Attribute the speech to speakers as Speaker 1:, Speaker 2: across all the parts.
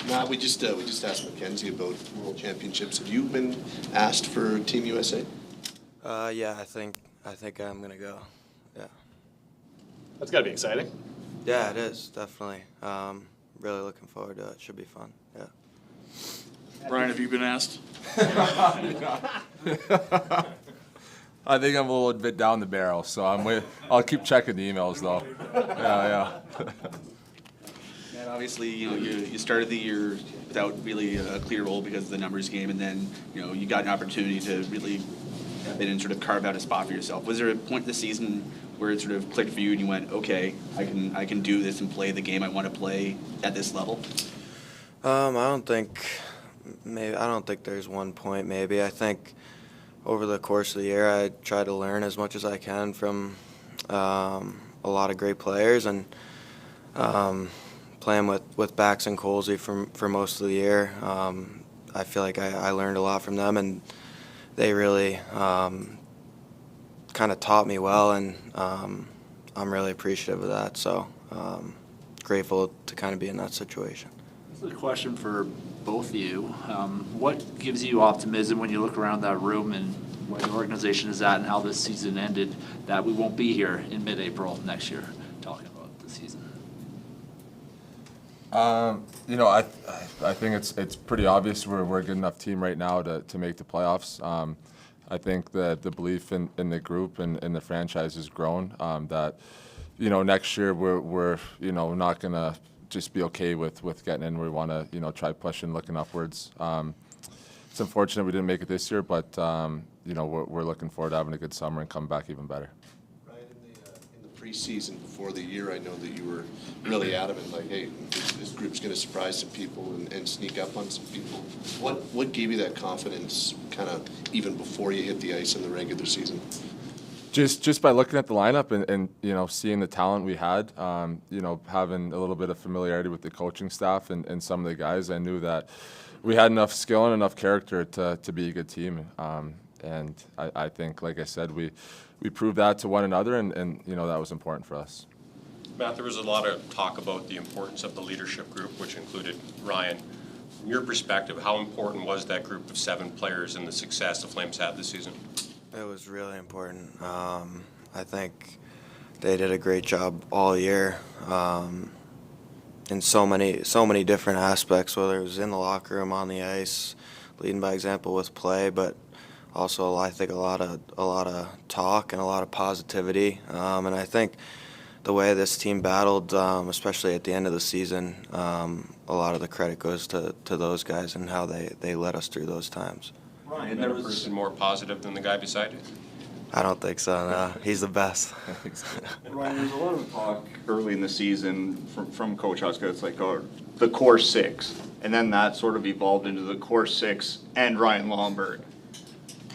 Speaker 1: Matt, we just asked Mackenzie about World Championships. Have you been asked for Team USA?
Speaker 2: Yeah, I think I'm gonna go. Yeah.
Speaker 3: That's got to be exciting.
Speaker 2: Yeah, it is definitely. Really looking forward to it. Should be fun. Yeah.
Speaker 4: Brian, have you been asked?
Speaker 5: I think I'm a little bit down the barrel, so I'll keep checking the emails though. Yeah.
Speaker 6: And obviously, you started the year without really a clear role because of the numbers game, and then you got an opportunity to really come in and sort of carve out a spot for yourself. Was there a point in the season where it sort of clicked for you and you went, okay, I can do this and play the game I want to play at this level?
Speaker 2: I don't think there's one point. Maybe I think over the course of the year, I try to learn as much as I can from a lot of great players, and playing with Bax and Colsey for most of the year, I feel like I learned a lot from them, and they really kind of taught me well, and I'm really appreciative of that. So grateful to kind of be in that situation.
Speaker 4: This is a question for both of you. What gives you optimism when you look around that room and where the organization is at and how this season ended, that we won't be here in mid-April next year talking about the season?
Speaker 5: I think it's pretty obvious we're a good enough team right now to make the playoffs. I think that the belief in the group and the franchise has grown. That next year we're not gonna just be okay with getting in. We want to try pushing, looking upwards. It's unfortunate we didn't make it this year, but we're looking forward to having a good summer and coming back even better.
Speaker 1: Ryan, in the preseason before the year, I know that you were really adamant, like, hey, this group's going to surprise some people and sneak up on some people. What gave you that confidence, kind of even before you hit the ice in the regular season?
Speaker 5: Just by looking at the lineup and seeing the talent we had, having a little bit of familiarity with the coaching staff and some of the guys, I knew that we had enough skill and enough character to be a good team. And I think, like I said, we proved that to one another, and that was important for us.
Speaker 7: Matt, there was a lot of talk about the importance of the leadership group, which included Ryan. From your perspective, how important was that group of 7 players in the success the Flames had this season?
Speaker 2: It was really important. I think they did a great job all year in so many different aspects, whether it was in the locker room, on the ice, leading by example with play, but also I think a lot of talk and a lot of positivity. And I think the way this team battled, especially at the end of the season, a lot of the credit goes to those guys and how they led us through those times.
Speaker 7: Ryan, there was a person more positive than the guy beside you?
Speaker 2: I don't think so, no. He's the best.
Speaker 8: Ryan, there's a lot of talk early in the season from Coach Huska. It's like the core 6, and then that sort of evolved into the core 6 and Ryan Lomberg.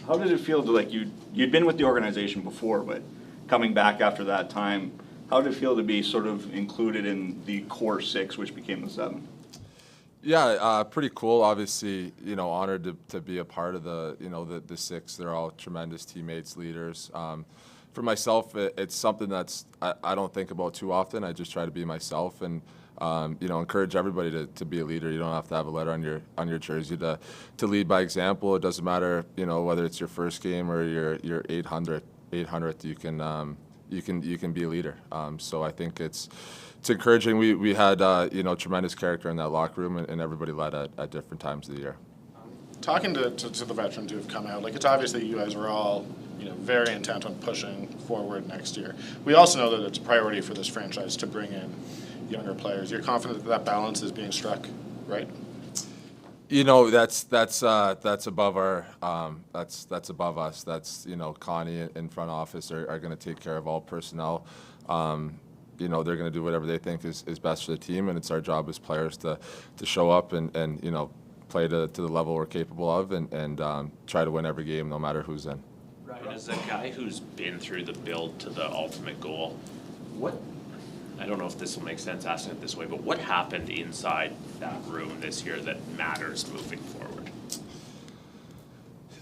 Speaker 8: How did it feel to, like, you'd been with the organization before, but coming back after that time, how did it feel to be sort of included in the core 6, which became the 7?
Speaker 5: Yeah, pretty cool. Obviously, honored to be a part of the 6. They're all tremendous teammates, leaders. For myself, it's something that's I don't think about too often. I just try to be myself and encourage everybody to be a leader. You don't have to have a letter on your jersey to lead by example. It doesn't matter, whether it's your first game or your 800th. You can be a leader. So I think it's encouraging. We had tremendous character in that locker room, and everybody led at different times of the year.
Speaker 3: Talking to the veterans who have come out, like, it's obvious that you guys are all very intent on pushing forward next year. We also know that it's a priority for this franchise to bring in younger players. You're confident that balance is being struck, right?
Speaker 5: That's above our that's above us. That's Connie in front office are going to take care of all personnel. They're going to do whatever they think is best for the team, and it's our job as players to show up and play to the level we're capable of and try to win every game no matter who's in.
Speaker 9: Right. As a guy who's been through the build to the ultimate goal, I don't know if this will make sense asking it this way, but what happened inside that room this year that matters moving forward?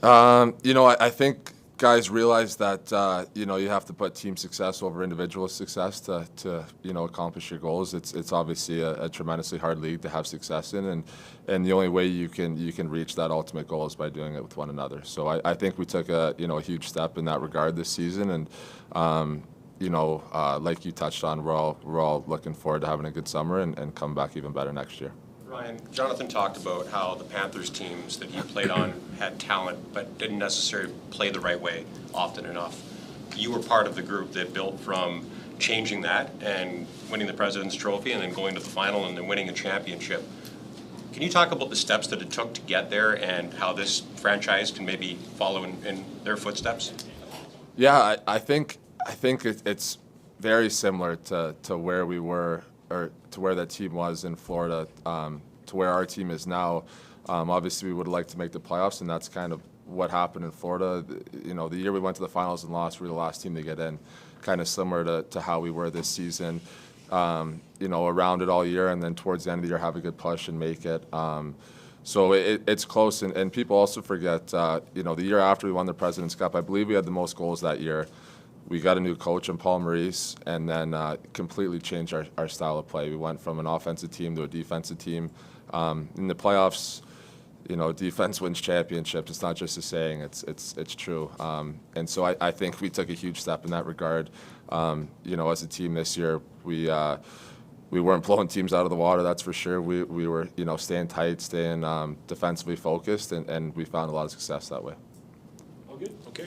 Speaker 5: I think guys realize that you know, you have to put team success over individual success to you know, accomplish your goals. It's obviously a tremendously hard league to have success in, and the only way you can reach that ultimate goal is by doing it with one another. So I think we took a huge step in that regard this season, and you know, like you touched on, we're all looking forward to having a good summer and come back even better next year.
Speaker 7: Ryan, Jonathan talked about how the Panthers teams that he played on had talent, but didn't necessarily play the right way often enough. You were part of the group that built from changing that and winning the President's Trophy and then going to the final and then winning a championship. Can you talk about the steps that it took to get there and how this franchise can maybe follow in their footsteps?
Speaker 5: Yeah, I think it's very similar to where we were, or to where that team was in Florida, to where our team is now. Obviously, we would like to make the playoffs, and that's kind of what happened in Florida. You know, the year we went to the finals and lost, we were the last team to get in, kind of similar to how we were this season. You know, around it all year, and then towards the end of the year, have a good push and make it. So it's close, and people also forget, you know, the year after we won the President's Cup, I believe we had the most goals that year. We got a new coach in Paul Maurice, and then completely changed our style of play. We went from an offensive team to a defensive team. In the playoffs, you know, defense wins championships. It's not just a saying; it's true. And so I think we took a huge step in that regard. You know, as a team this year, we weren't blowing teams out of the water. That's for sure. We were, you know, staying tight, staying defensively focused, and we found a lot of success that way.
Speaker 7: All good. Okay.